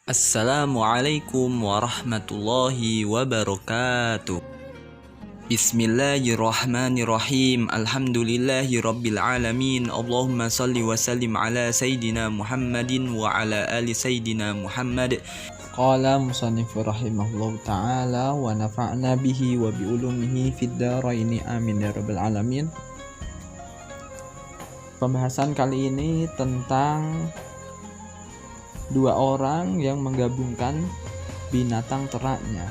Assalamualaikum warahmatullahi wabarakatuh. Bismillahirrahmanirrahim. Alhamdulillahi rabbil alamin. Allahumma salli wa sallim ala Sayyidina Muhammadin wa ala ali Sayyidina Muhammad. Qala musannifu rahimahullahu ta'ala wa nafa'na bihi wa bi'ulumihi fid dharaini amin ya rabbal alamin. Pembahasan kali ini tentang dua orang yang menggabungkan binatang ternaknya,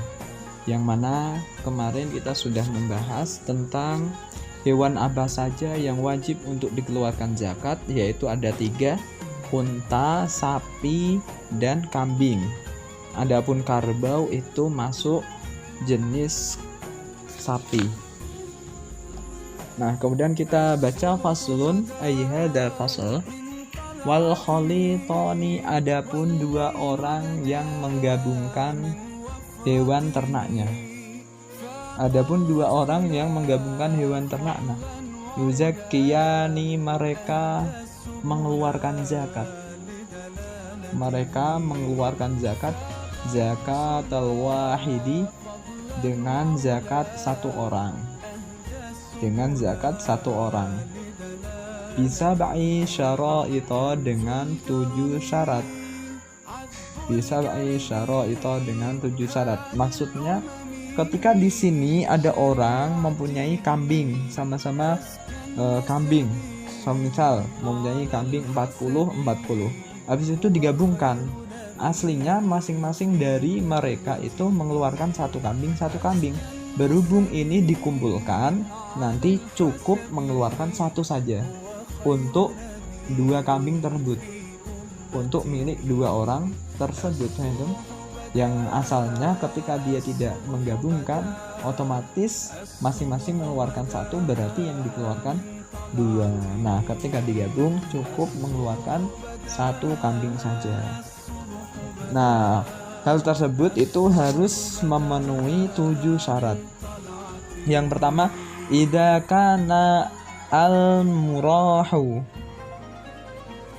yang mana kemarin kita sudah membahas tentang hewan apa saja yang wajib untuk dikeluarkan zakat, yaitu ada 3: unta, sapi, dan kambing. Adapun kerbau itu masuk jenis sapi. Nah, kemudian kita baca faslun ayyhada fasl. Wal khalitani, adapun dua orang yang menggabungkan hewan ternaknya. Adapun dua orang yang menggabungkan hewan ternaknya, yuzakkiyani, mereka mengeluarkan zakat. Mereka mengeluarkan zakat al-wahidi, dengan zakat satu orang. Dengan zakat satu orang. Bisa ba'i syara'ita, dengan 7 syarat. Bisa ba'i syara'ita, dengan 7 syarat. Maksudnya ketika di sini ada orang mempunyai kambing, sama-sama kambing. Misal mempunyai kambing 40. Habis itu digabungkan. Aslinya masing-masing dari mereka itu mengeluarkan satu kambing. Berhubung ini dikumpulkan, nanti cukup mengeluarkan satu saja untuk dua kambing tersebut, untuk milik dua orang tersebut. Yang asalnya ketika dia tidak menggabungkan, otomatis masing-masing mengeluarkan satu, berarti yang dikeluarkan dua. Nah, ketika digabung cukup mengeluarkan satu kambing saja. Nah, hal tersebut itu harus memenuhi 7 syarat. Yang pertama, idza kana al-murahu,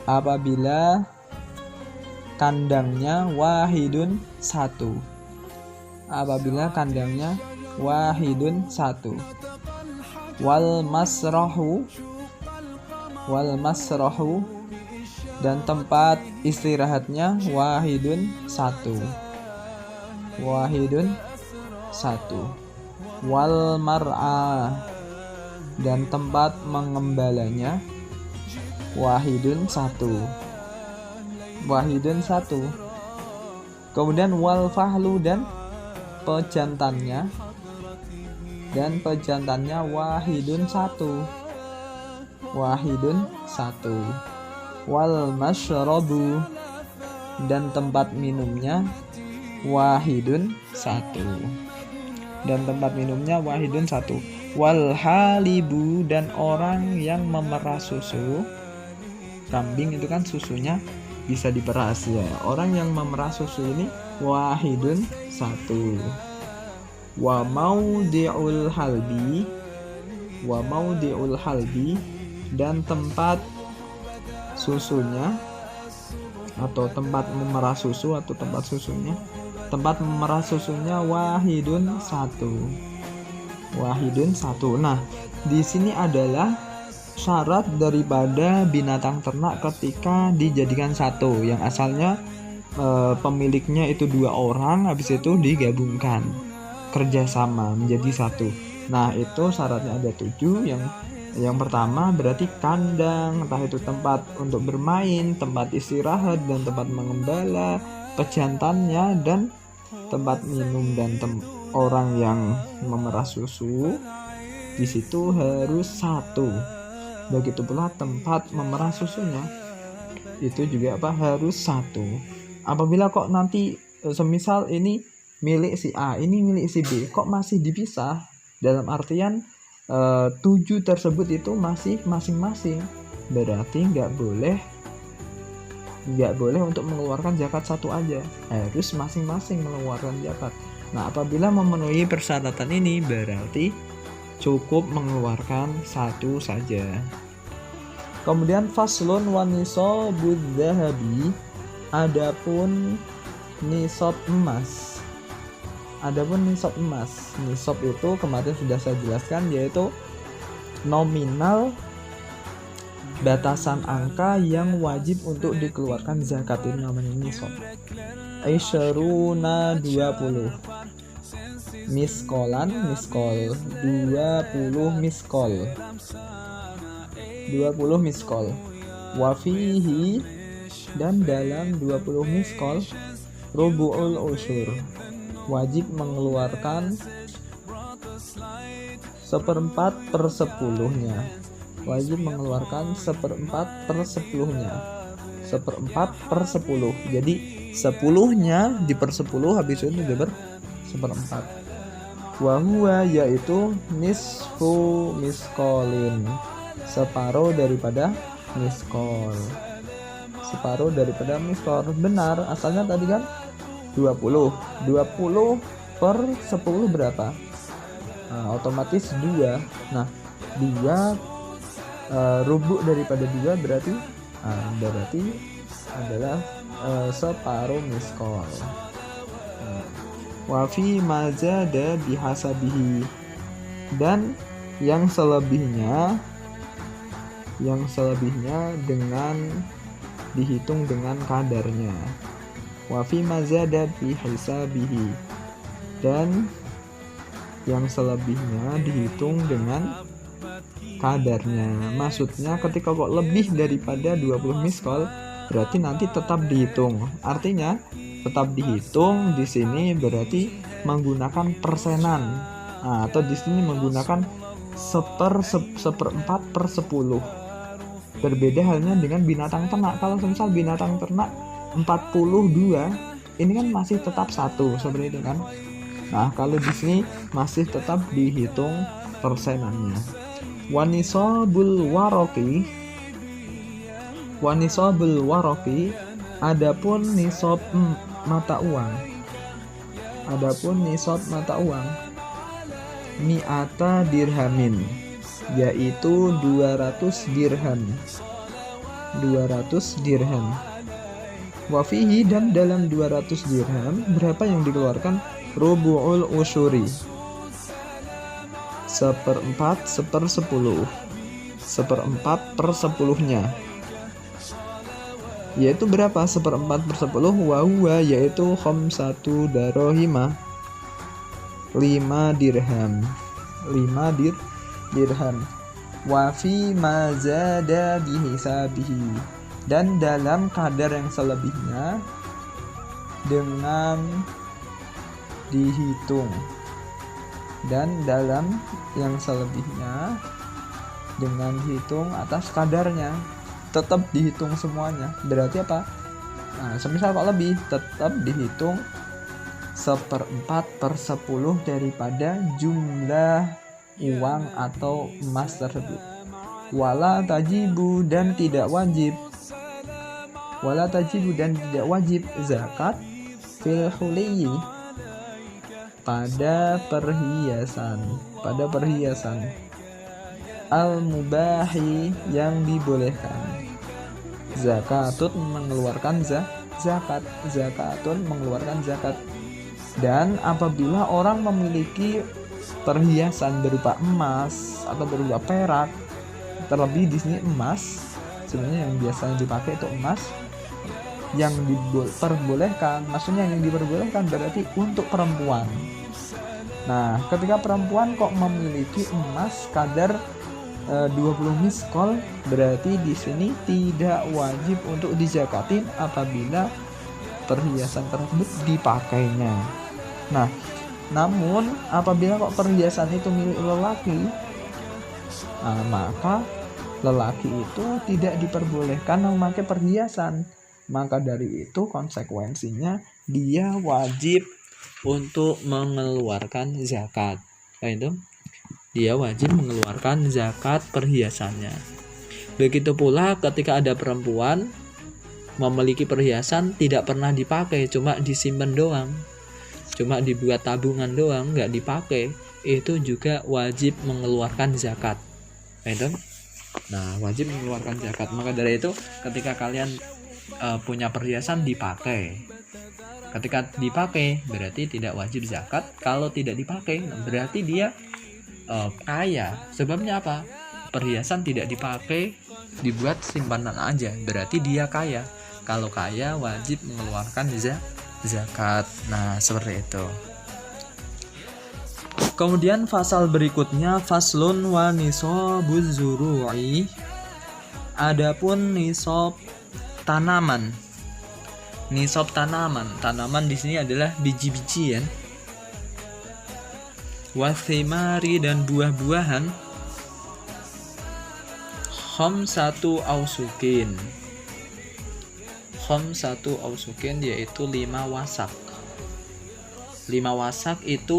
apabila kandangnya wahidun 1. Apabila kandangnya wahidun 1. Wal masrahu, dan tempat istirahatnya wahidun 1. Wal mar'a, dan tempat mengembalanya wahidun 1. Kemudian wal fahlu, dan pejantannya wahidun 1. Wal masyrabu, dan tempat minumnya wahidun 1. Wal halibu, dan orang yang memerah susu. Kambing itu kan susunya bisa diperas ya. Orang yang memerah susu ini wahidun 1. Wa maudi'ul halbi, dan tempat susunya atau tempat memerah susu atau tempat memerah susunya wahidun 1. Nah, di sini adalah syarat daripada binatang ternak ketika dijadikan satu, yang asalnya pemiliknya itu 2 orang, habis itu digabungkan kerjasama menjadi satu. Nah, itu syaratnya ada 7. Yang pertama berarti kandang, entah itu tempat untuk bermain, tempat istirahat, dan tempat mengembala, pejantannya, dan tempat minum, dan orang yang memerah susu di situ harus 1. Begitu pula tempat memerah susunya itu juga harus 1. Apabila kok nanti semisal ini milik si A, ini milik si B, kok masih dipisah, dalam artian 7 tersebut itu masih masing-masing, berarti nggak boleh untuk mengeluarkan zakat satu aja, harus masing-masing mengeluarkan zakat. Nah, apabila memenuhi persyaratan ini, berarti cukup mengeluarkan satu saja. Kemudian faslun wa nisabudz dzahabi, adapun nisab emas. Adapun nisab emas, nisab itu kemarin sudah saya jelaskan, yaitu nominal batasan angka yang wajib untuk dikeluarkan zakat, ini namanya nisab. Aisyaruna 20 miskolan, miskol 20 miskol, 20 miskol. Wafihi, dan dalam 20 miskol rubu'ul usyur, wajib mengeluarkan 1/4/10-nya, wajib mengeluarkan 1/4/10-nya, 1/4/10. Jadi 10-nya diper-10, habis itu diper 1/4. Wahua, yaitu nisfu miskolin, separuh daripada miskol, separuh daripada miskol. Benar, asalnya tadi kan 20 per 10 berapa? Nah, otomatis 2. Nah, 2 rubuk daripada 2 berarti berarti adalah separuh miskol. Wafi mazada bihasabihi, dan yang selebihnya dengan dihitung dengan kadarnya. Wafi mazada bihasabihi, dan yang selebihnya dihitung dengan kadarnya. Maksudnya ketika kok lebih daripada 20 miskol, berarti nanti tetap dihitung. Artinya tetap dihitung di sini berarti menggunakan persenan. Nah, atau di sini menggunakan 1/4/10. Berbeda halnya dengan binatang ternak. Kalau misal binatang ternak 42, ini kan masih tetap 1 seperti itu kan. Nah, kalau di sini masih tetap dihitung persenannya. Wanisabul waroki, adapun nisab mata uang, mi'ata dirhamin, yaitu 200 dirham. Wafihi, dan dalam 200 dirham berapa yang dikeluarkan? Rubu'ul usyuri, 1/4/10, 1/4/10-nya, yaitu berapa? 1/4/10. Wahuwa, yaitu khamsatu darohima, 5 dirham, 5 dirham. Wafi mazada bihisabihi, dan dalam kadar yang selebihnya dengan dihitung, dan dalam yang selebihnya dengan dihitung atas kadarnya, tetap dihitung semuanya. Berarti apa? Nah, semisal kok lebih, tetap dihitung 1/4/10 daripada jumlah uang atau emas tersebut. Wala tajibu, dan tidak wajib zakat fil huliyi, pada perhiasan al-mubahi, yang dibolehkan. Zakatun mengeluarkan zakat. Dan apabila orang memiliki perhiasan berupa emas atau berupa perak, terlebih di sini emas, sebenarnya yang biasanya dipakai itu emas, yang diperbolehkan, maksudnya yang diperbolehkan berarti untuk perempuan. Nah, ketika perempuan kok memiliki emas kadar 20 miskol, berarti di sini tidak wajib untuk dizakatin apabila perhiasan tersebut dipakainya. Nah, namun apabila kok perhiasan itu milik lelaki, maka lelaki itu tidak diperbolehkan memakai perhiasan. Maka dari itu konsekuensinya dia wajib untuk mengeluarkan zakat. Itu dia wajib mengeluarkan zakat perhiasannya. Begitu pula ketika ada perempuan memiliki perhiasan tidak pernah dipakai, cuma disimpan doang, cuma dibuat tabungan doang, nggak dipakai, itu juga wajib mengeluarkan zakat. Itu, nah, wajib mengeluarkan zakat. Maka dari itu ketika kalian punya perhiasan dipakai, Ketika dipakai berarti tidak wajib zakat. Kalau tidak dipakai berarti dia kaya. Sebabnya apa? Perhiasan tidak dipakai, dibuat simpanan aja, berarti dia kaya. Kalau kaya wajib mengeluarkan zakat. Nah, seperti itu. Kemudian pasal berikutnya, faslun wa nisabuz zuru'i. Adapun nisab tanaman. Nisab tanaman. Tanaman di sini adalah biji-bijian. Wa thimari dan buah-buahan. Khamsatu ausukin. Khamsatu ausukin yaitu 5 wasak. 5 wasak itu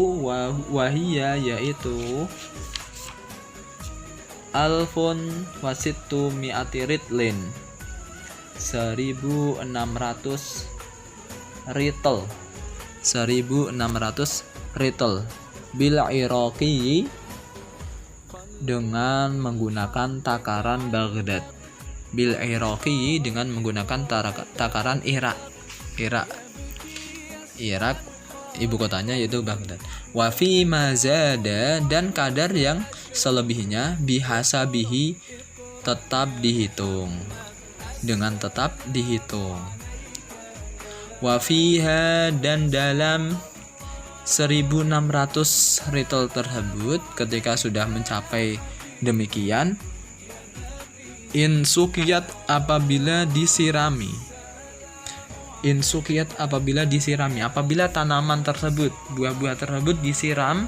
wahia yaitu alfun wasittu mi'ati ritlin, 1600 ritel. 1600 ritel bil iraqi dengan menggunakan takaran Baghdad. Bil iraqi dengan menggunakan takaran Irak. Irak ibu kotanya yaitu Baghdad. Wa fi mazada dan kadar yang selebihnya bihasabihi tetap dihitung. Dengan tetap dihitung. Wa fiha dan dalam 1600 ritel tersebut ketika sudah mencapai demikian, insukiyat apabila disirami. Insukiyat apabila disirami, apabila tanaman tersebut, buah-buah tersebut disiram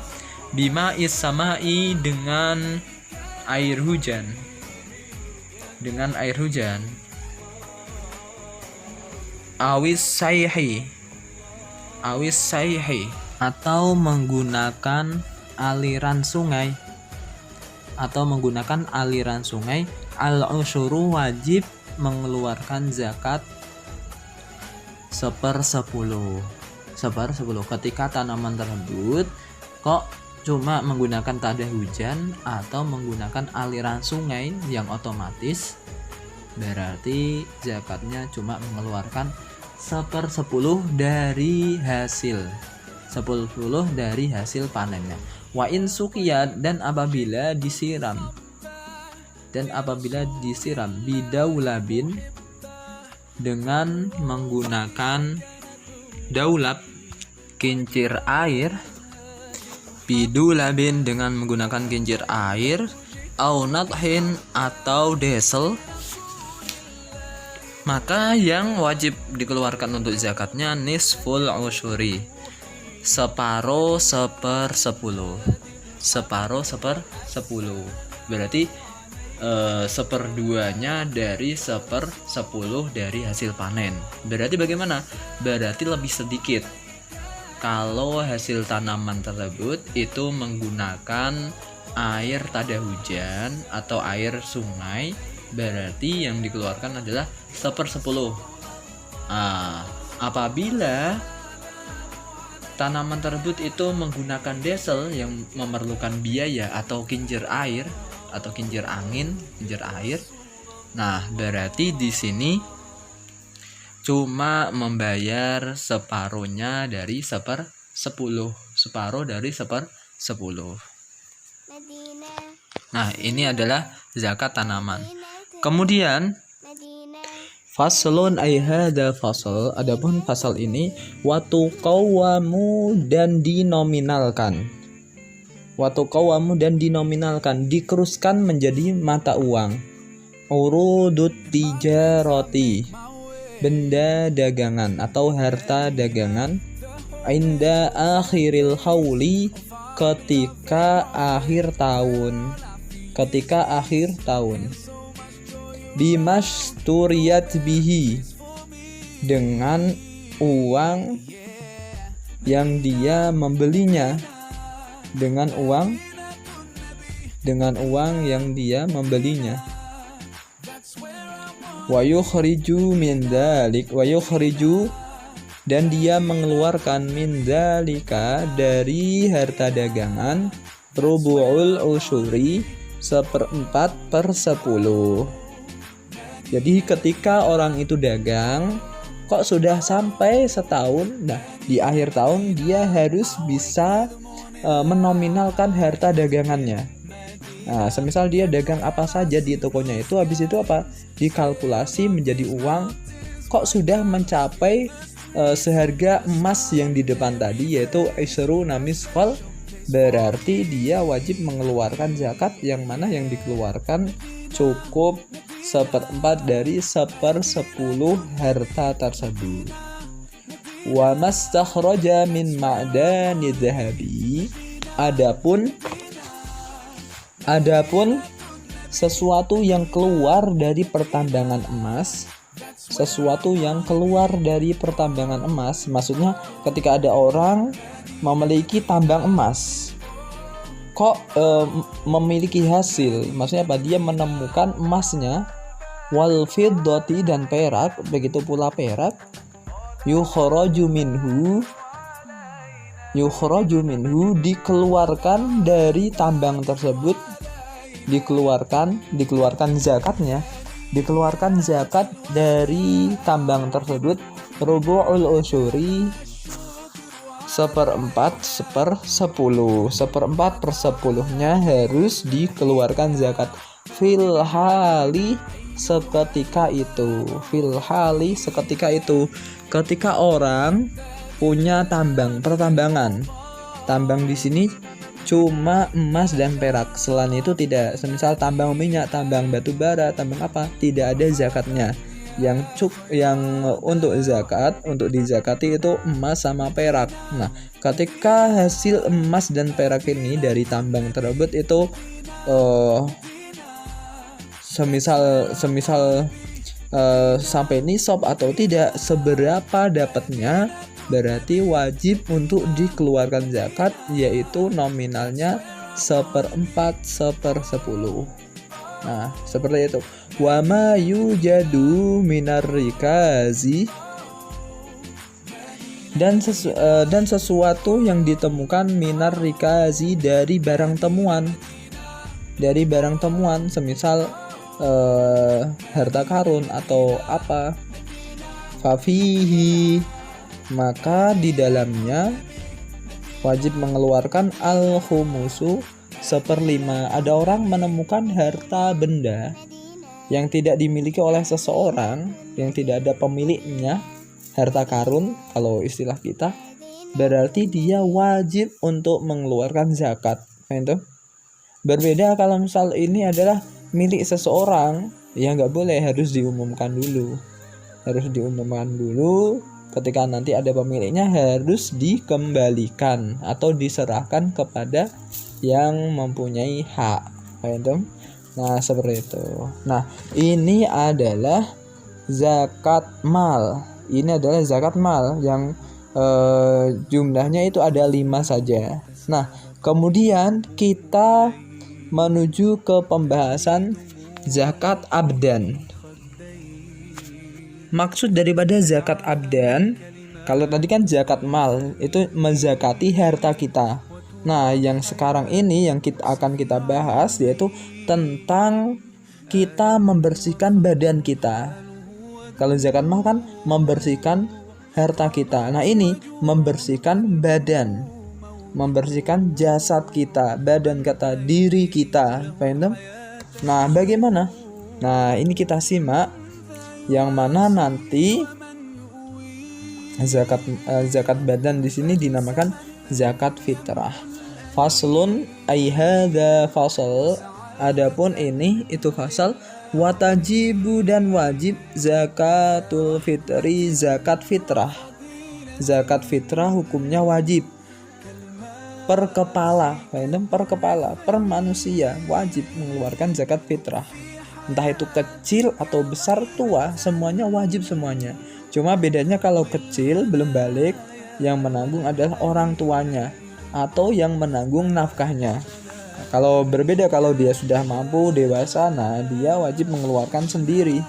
bima issamai dengan air hujan. Dengan air hujan. Awis sayhi atau menggunakan aliran sungai al-usyuru wajib mengeluarkan zakat 1/10. Ketika tanaman tersebut kok cuma menggunakan tada hujan atau menggunakan aliran sungai yang otomatis, berarti zakatnya cuma mengeluarkan 1/10 dari hasil 10 dari hasil panennya. Wa in sukiyat dan apabila disiram bidaulabin dengan menggunakan daulab kincir air, bidulabin dengan menggunakan kincir air, au nathin atau desel, maka yang wajib dikeluarkan untuk zakatnya nisful usyuri, separuh 1/10. Berarti 1/2 dari 1/10 dari hasil panen. Berarti bagaimana? Berarti lebih sedikit. Kalau hasil tanaman tersebut itu menggunakan air tada hujan atau air sungai, berarti yang dikeluarkan adalah 1/10. Apabila tanaman tersebut itu menggunakan desel yang memerlukan biaya atau kincir air atau kincir angin, kincir air, nah berarti di sini cuma membayar separuhnya dari 1/10. Nah, ini adalah zakat tanaman. Kemudian faslun ay hada fasal, adapun fasal ini watu qawamu dan dinominalkan. Watu qawamu dan dinominalkan, dikeruskan menjadi mata uang. Urudut tijarati, benda dagangan atau harta dagangan. Inda akhiril hauli, ketika akhir tahun. Bimasturiyat bihi, dengan uang yang dia membelinya. Dengan uang yang dia membelinya. Wa yukhriju dan dia mengeluarkan min dzalika dari harta dagangan rubu'ul usyuri 1/4/10. Jadi ketika orang itu dagang kok sudah sampai setahun, nah di akhir tahun dia harus bisa menominalkan harta dagangannya. Nah, semisal dia dagang apa saja di tokonya itu, habis itu apa? Dikalkulasi menjadi uang, kok sudah mencapai seharga emas yang di depan tadi, yaitu isruna misqal, berarti dia wajib mengeluarkan zakat, yang mana yang dikeluarkan cukup 1/4 dari 1/10 harta tersebut. Wa mastakhraja min ma'dani dhahabi, adapun sesuatu yang keluar dari pertambangan emas, maksudnya ketika ada orang memiliki tambang emas, kok memiliki hasil, maksudnya apa? Dia menemukan emasnya, wal fiddati, dan perak, begitu pula perak, yukhraju minhu, dikeluarkan dari tambang tersebut, dikeluarkan zakatnya, dikeluarkan zakat dari tambang tersebut, rubu'ul usyuri, 1/4/10nya harus dikeluarkan zakat fil hali seketika itu. Ketika orang punya pertambangan, tambang di sini cuma emas dan perak, selain itu tidak. Semisal tambang minyak, tambang batu bara, tambang apa, tidak ada zakatnya. Yang untuk zakat, untuk dizakati itu emas sama perak. Nah, ketika hasil emas dan perak ini dari tambang tersebut itu semisal sampai nisab atau tidak, seberapa dapatnya, berarti wajib untuk dikeluarkan zakat, yaitu nominalnya 1/4/10. Nah, seperti itu. Wa ma yujadu minar rikazi, dan sesuatu yang ditemukan minar rikazi dari barang temuan, semisal harta karun atau apa, fafihi, maka di dalamnya wajib mengeluarkan al-khumusu, 1/5. Ada orang menemukan harta benda yang tidak dimiliki oleh seseorang, yang tidak ada pemiliknya, harta karun kalau istilah kita, berarti dia wajib untuk mengeluarkan zakat. Itu berbeda kalau misal ini adalah milik seseorang, ya nggak boleh, harus diumumkan dulu. Ketika nanti ada pemiliknya harus dikembalikan atau diserahkan kepada yang mempunyai hak. Itu. Nah, seperti itu. Nah, ini adalah zakat mal. Yang jumlahnya itu ada 5 saja. Nah, kemudian kita menuju ke pembahasan zakat abdan. Maksud daripada zakat abdan, kalau tadi kan zakat mal, itu menzakati harta kita. Nah, yang sekarang ini yang akan kita bahas yaitu tentang kita membersihkan badan kita. Kalau zakat mal kan membersihkan harta kita. Nah, ini membersihkan badan, membersihkan jasad kita, badan kita, diri kita. Paham? Nah, bagaimana? Nah, ini kita simak, yang mana nanti zakat badan di sini dinamakan zakat fitrah. Faslun ay hadza fasal, adapun ini itu fasal, watajibu, dan wajib zakatul fitri, zakat fitrah. Zakat fitrah hukumnya wajib per kepala, per manusia wajib mengeluarkan zakat fitrah. Entah itu kecil atau besar, tua, semuanya wajib semuanya. Cuma bedanya kalau kecil belum balik, yang menanggung adalah orang tuanya atau yang menanggung nafkahnya. Nah, kalau berbeda, kalau dia sudah mampu dewasa, nah dia wajib mengeluarkan sendiri.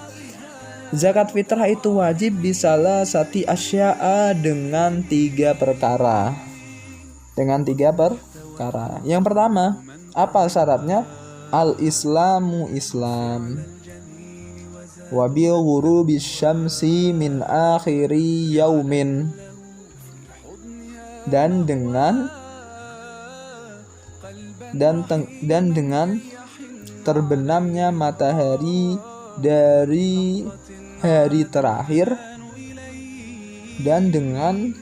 Zakat fitrah itu wajib bisalah sati asya'a, dengan 3 perkara. Yang pertama, apa syaratnya? Al-islamu Islam, wa bi ghurubi syamsi min akhiri yaumin, dan dengan terbenamnya matahari dari hari terakhir, dan dengan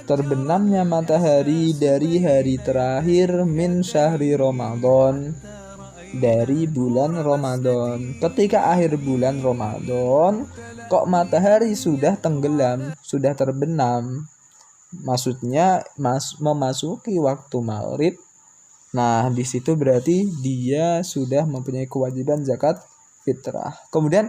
terbenamnya matahari dari hari terakhir min syahri Ramadan, dari bulan Ramadan. Ketika akhir bulan Ramadan kok matahari sudah tenggelam, sudah terbenam, maksudnya memasuki waktu maghrib. Nah, di situ berarti dia sudah mempunyai kewajiban zakat fitrah. Kemudian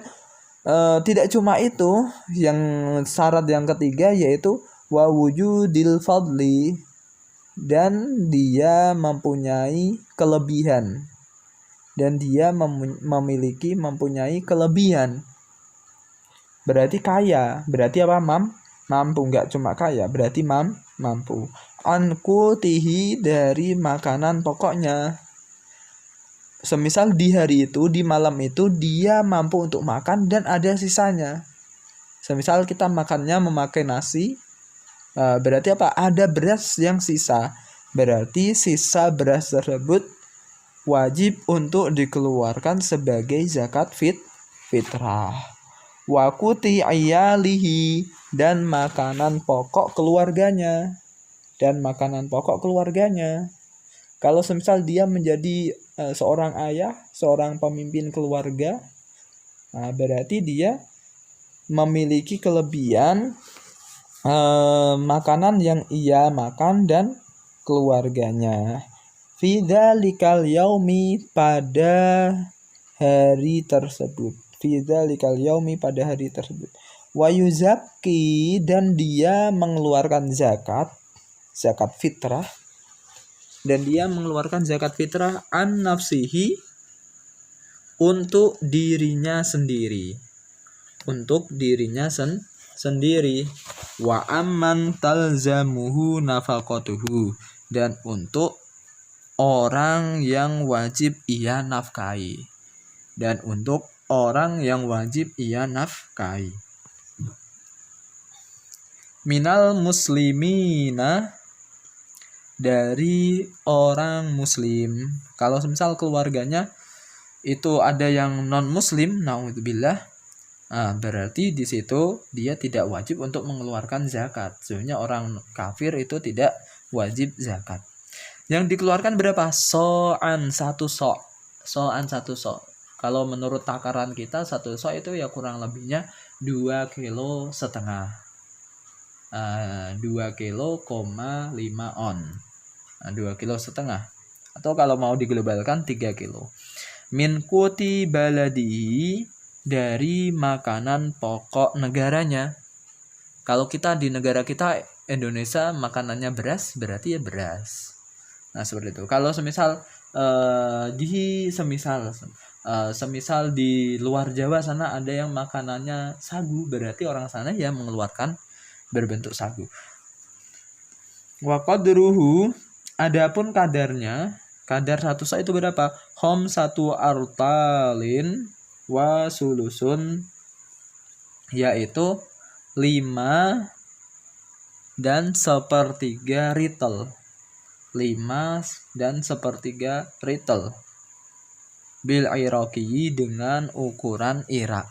tidak cuma itu, yang syarat yang ketiga yaitu wa wujudil fadli, dan dia mempunyai kelebihan, dan dia mempunyai kelebihan. Berarti kaya, berarti apa? Mampu, nggak cuma kaya, berarti mampu. Anqutihi, dari makanan pokoknya. Semisal di hari itu, di malam itu dia mampu untuk makan dan ada sisanya. Semisal kita makannya memakai nasi, berarti apa? Ada beras yang sisa. Berarti sisa beras tersebut wajib untuk dikeluarkan sebagai zakat fitrah. Wakuti ayalihi, dan makanan pokok keluarganya. Kalau semisal dia menjadi seorang ayah, seorang pemimpin keluarga, berarti dia memiliki kelebihan makanan yang ia makan dan keluarganya. Fi dzalikal yaumi, pada hari tersebut. Wa yuzakki, dan dia mengeluarkan zakat fitrah, dan dia mengeluarkan zakat fitrah an nafsihi, untuk dirinya sendiri, wa amman talzamuhu nafaqatuhu, dan untuk orang yang wajib ia nafkahi, minal muslimina, dari orang muslim. Kalau misal keluarganya itu ada yang non muslim, naudzubillah, berarti di situ dia tidak wajib untuk mengeluarkan zakat. Sebenarnya orang kafir itu tidak wajib zakat. Yang dikeluarkan berapa? So'an satu so'. Kalau menurut takaran kita, satu so' itu ya kurang lebihnya 2,5 kilo. 2,5 kilo on. 2,5 kilo. Atau kalau mau diglobalkan 3 kilo. Min kuti baladi, dari makanan pokok negaranya. Kalau kita di negara kita Indonesia makanannya beras, berarti ya beras. Nah, seperti itu. Kalau semisal di luar Jawa sana ada yang makanannya sagu, berarti orang sana ya mengeluarkan berbentuk sagu. Wa qadruhu, adapun kadarnya, kadar satu sa' itu berapa? Satu artalin wa sulusun, yaitu 5 dan sepertiga ritel. 5 dan sepertiga ritel. Bil iraqi, dengan ukuran Irak.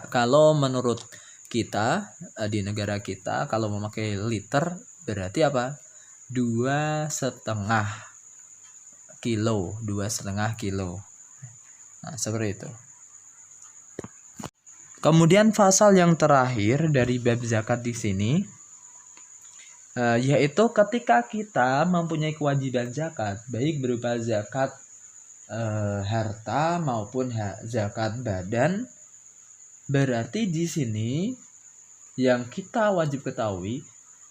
Kalau menurut kita di negara kita, kalau memakai liter berarti apa? 2,5 kilo. Nah, seperti itu. Kemudian pasal yang terakhir dari bab zakat di sini, yaitu ketika kita mempunyai kewajiban zakat, baik berupa zakat harta maupun zakat badan, berarti di sini yang kita wajib ketahui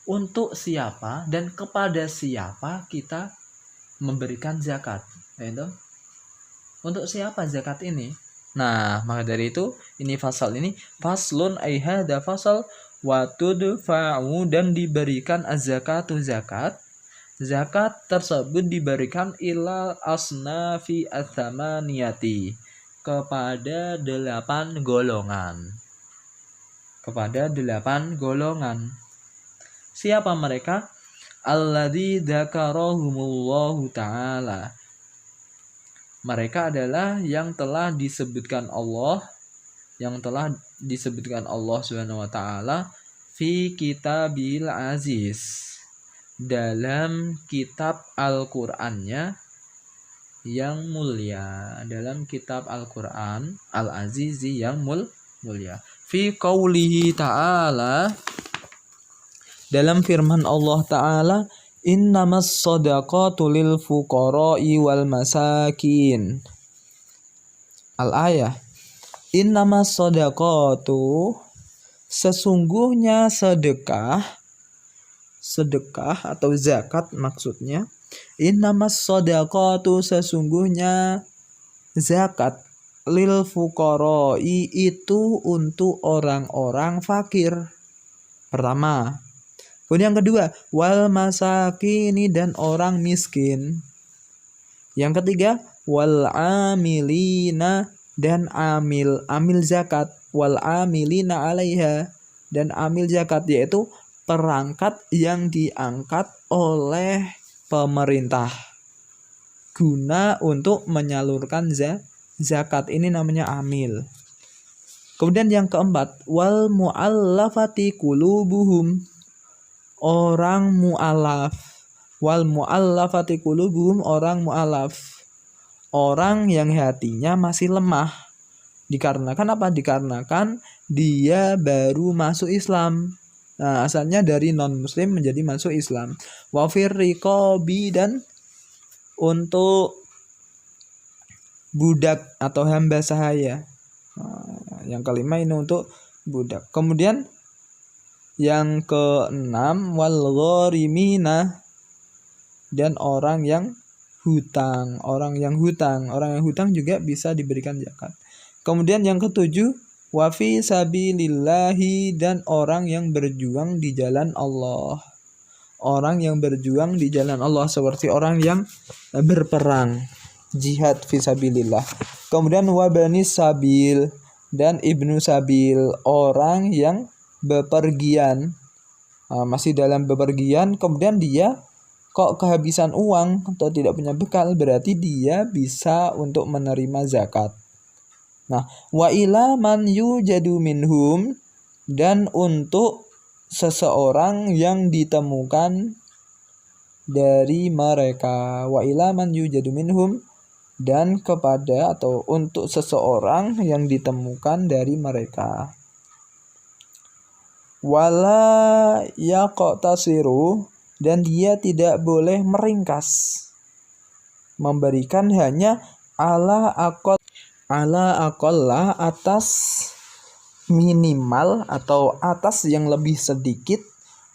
untuk siapa dan kepada siapa kita memberikan zakat. Yaitu untuk siapa zakat ini? Nah, maka dari itu ini faslun aihada fasal wa tudfa'u, dan diberikan az-zakatu zakat. Zakat tersebut diberikan ilal asnafi atsamaniyati, kepada 8 golongan. Kepada 8 golongan. Siapa mereka? Alladzi dzakarahumullahu ta'ala. Mereka adalah yang telah disebutkan Allah Subhanahu wa taala fi kitabil aziz, dalam kitab Al-Qur'annya yang mulia, dalam kitab Al-Qur'an Al-Azizi yang mulia. Fi qaulihi ta'ala, dalam firman Allah Ta'ala, innamas shadaqatu lil fuqara'i wal masakin. Al-ayah, innamas shadaqatu, sesungguhnya sedekah atau zakat maksudnya. Innamas shadaqatu, sesungguhnya zakat, lil fuqara'i, itu untuk orang-orang fakir. Pertama. Kemudian yang kedua, wal masakini, dan orang miskin. Yang ketiga, wal amilina, dan amil zakat, wal amilina alaiha, dan amil zakat, yaitu perangkat yang diangkat oleh pemerintah guna untuk menyalurkan zakat. Ini namanya amil. Kemudian yang keempat, wal mu'allafati qulubuhum, orang mu'alaf. Wal mu'allafati qulubuhum, orang mu'alaf, orang yang hatinya masih lemah. Dikarenakan apa? Dikarenakan dia baru masuk Islam. Nah, asalnya dari non muslim menjadi masuk Islam. Wa fir riqabi, dan untuk budak atau hamba sahaya. Nah, yang kelima ini untuk budak. Kemudian yang keenam, wal gharimina, dan orang yang hutang. Orang yang hutang juga bisa diberikan zakat. Kemudian yang ketujuh, wa fi sabilillahi, dan orang yang berjuang di jalan Allah. Orang yang berjuang di jalan Allah, seperti orang yang berperang, jihad fi sabilillah. Kemudian wa banis sabil, dan ibnu sabil, orang yang bepergian, masih dalam bepergian, kemudian dia kok kehabisan uang atau tidak punya bekal, berarti dia bisa untuk menerima zakat. Nah, wa ila man yujadu minhum, dan untuk seseorang yang ditemukan dari mereka. Wa ila man yujadu minhum, dan kepada atau untuk seseorang yang ditemukan dari mereka. Wala yaqtasiru, dan dia tidak boleh meringkas, memberikan hanya ala aqalla, atas minimal atau atas yang lebih sedikit,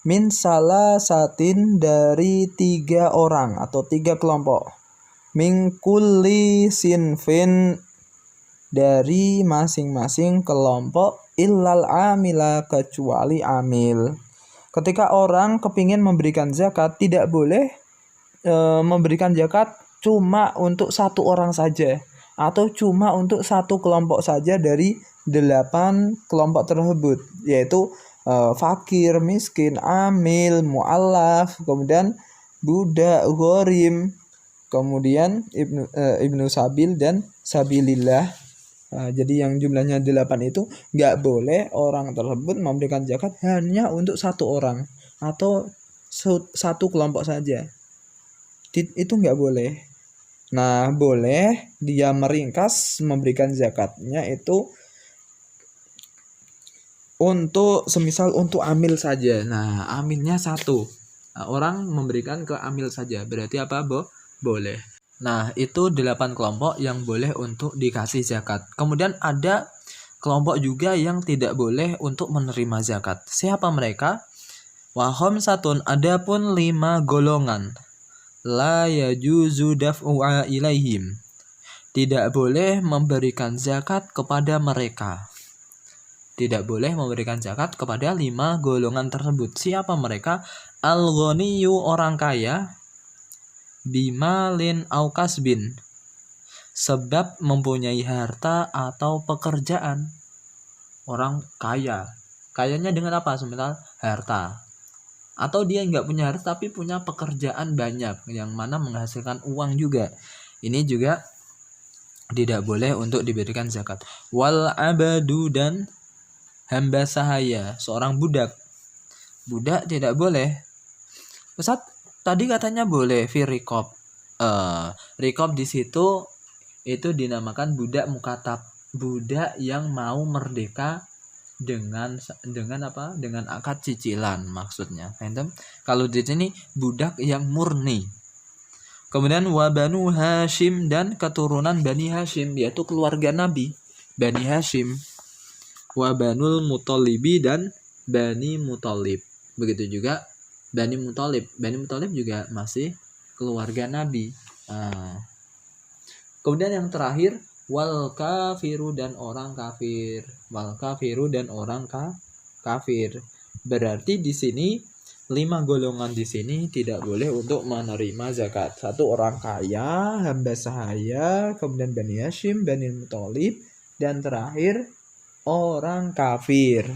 min salasatin, dari 3 orang atau 3 kelompok, min kulli sinfin, dari masing-masing kelompok, illal amila, kecuali amil. Ketika orang kepingin memberikan zakat, tidak boleh memberikan zakat cuma untuk 1 orang saja, atau cuma untuk 1 kelompok saja dari 8 kelompok tersebut, yaitu fakir, miskin, amil, mu'allaf, kemudian budak, gharim, kemudian ibnu sabil, dan sabilillah. Jadi yang jumlahnya 8 itu nggak boleh orang tersebut memberikan zakat hanya untuk 1 orang atau 1 kelompok saja. Itu nggak boleh. Nah, boleh dia meringkas memberikan zakatnya itu untuk semisal untuk amil saja. Nah, amilnya 1. Nah, orang memberikan ke amil saja. Berarti apa, boleh. Nah, itu 8 kelompok yang boleh untuk dikasih zakat. Kemudian ada kelompok juga yang tidak boleh untuk menerima zakat. Siapa mereka? Wa khamsatun, adapun 5 golongan. La yajuzu daf'u ilaihim, tidak boleh memberikan zakat kepada mereka. Tidak boleh memberikan zakat kepada 5 golongan tersebut. Siapa mereka? Al-ghaniyu, orang kaya, bimalin au kasbin, sebab mempunyai harta atau pekerjaan. Orang kaya, kayanya dengan apa? Semisal harta. Atau dia nggak punya harta tapi punya pekerjaan banyak yang mana menghasilkan uang juga. Ini juga tidak boleh untuk diberikan zakat. Wal abadu, dan hamba sahaya, seorang budak. Budak tidak boleh. Ustaz, tadi katanya boleh fi rikob. Rikob di situ itu dinamakan budak mukatab, budak yang mau merdeka dengan apa? Dengan akad cicilan maksudnya. Paham? Kalau di sini budak yang murni. Kemudian wa banu Hashim, dan keturunan Bani Hashim, yaitu keluarga Nabi Bani Hashim. Wa banul Muttalibi, dan Bani Muttalib. Begitu juga Bani Muttalib. Bani Muttalib juga masih keluarga Nabi. Kemudian yang terakhir wal kafiru, dan orang kafir. Wal kafiru, dan orang kafir. Berarti di sini 5 golongan di sini tidak boleh untuk menerima zakat. 1 orang kaya, hamba sahaya, kemudian Bani Hashim, Bani Muttalib, dan terakhir orang kafir.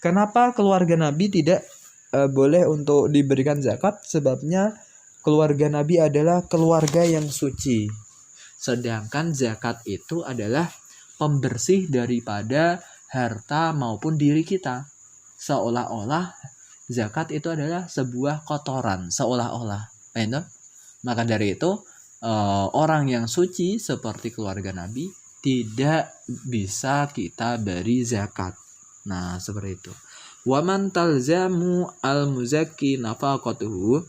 Kenapa keluarga Nabi tidak boleh untuk diberikan zakat? Sebabnya keluarga Nabi adalah keluarga yang suci. Sedangkan zakat itu adalah pembersih daripada harta maupun diri kita. Seolah-olah zakat itu adalah sebuah kotoran, seolah-olah. Maka dari itu orang yang suci seperti keluarga Nabi tidak bisa kita beri zakat. Nah, seperti itu. Wa man talzamu al-muzakki nafaqatuhu.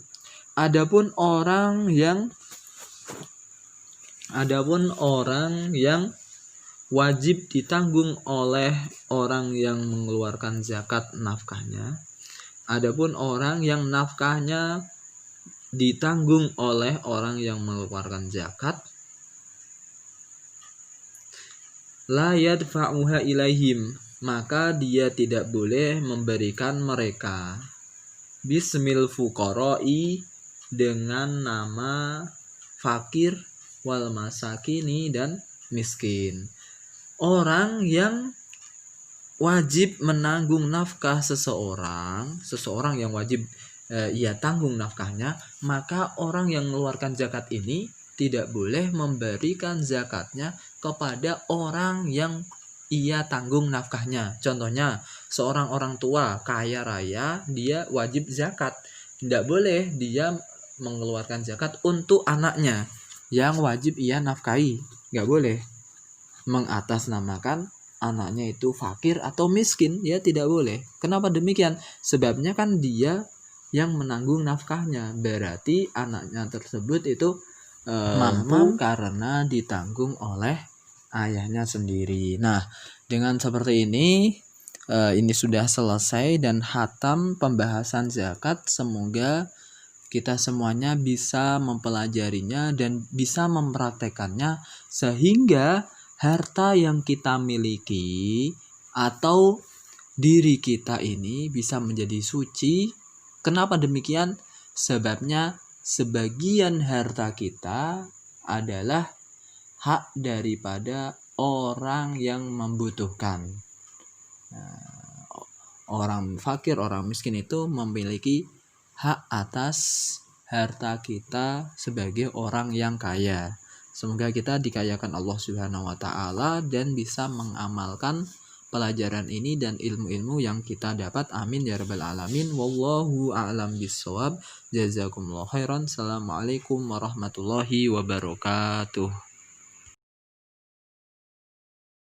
Adapun orang yang wajib ditanggung oleh orang yang mengeluarkan zakat nafkahnya. Adapun orang yang nafkahnya ditanggung oleh orang yang mengeluarkan zakat, la yadfa'uha ilaihim, maka dia tidak boleh memberikan mereka bismil fuqara'i, dengan nama fakir, wal masakini, dan miskin. Orang yang wajib menanggung nafkah seseorang yang wajib ia tanggung nafkahnya, maka orang yang mengeluarkan zakat ini tidak boleh memberikan zakatnya kepada orang yang ia tanggung nafkahnya. Contohnya, seorang orang tua kaya raya, dia wajib zakat. Tidak boleh dia mengeluarkan zakat untuk anaknya yang wajib ia nafkahi. Nggak boleh mengatasnamakan anaknya itu fakir atau miskin, ya tidak boleh. Kenapa demikian? Sebabnya kan dia yang menanggung nafkahnya, berarti anaknya tersebut itu mampu karena ditanggung oleh ayahnya sendiri. Nah, dengan seperti ini sudah selesai dan khatam pembahasan zakat. Semoga kita semuanya bisa mempelajarinya dan bisa mempraktekannya sehingga harta yang kita miliki atau diri kita ini bisa menjadi suci. Kenapa demikian? Sebabnya sebagian harta kita adalah hak daripada orang yang membutuhkan. Orang fakir, orang miskin itu memiliki hak atas harta kita sebagai orang yang kaya. Semoga kita dikayakan Allah Subhanahu wa taala dan bisa mengamalkan pelajaran ini dan ilmu-ilmu yang kita dapat. Amin ya rabbal alamin. Wallahu a'lam bishawab. Jazakumullahu khairan. Assalamualaikum warahmatullahi wabarakatuh.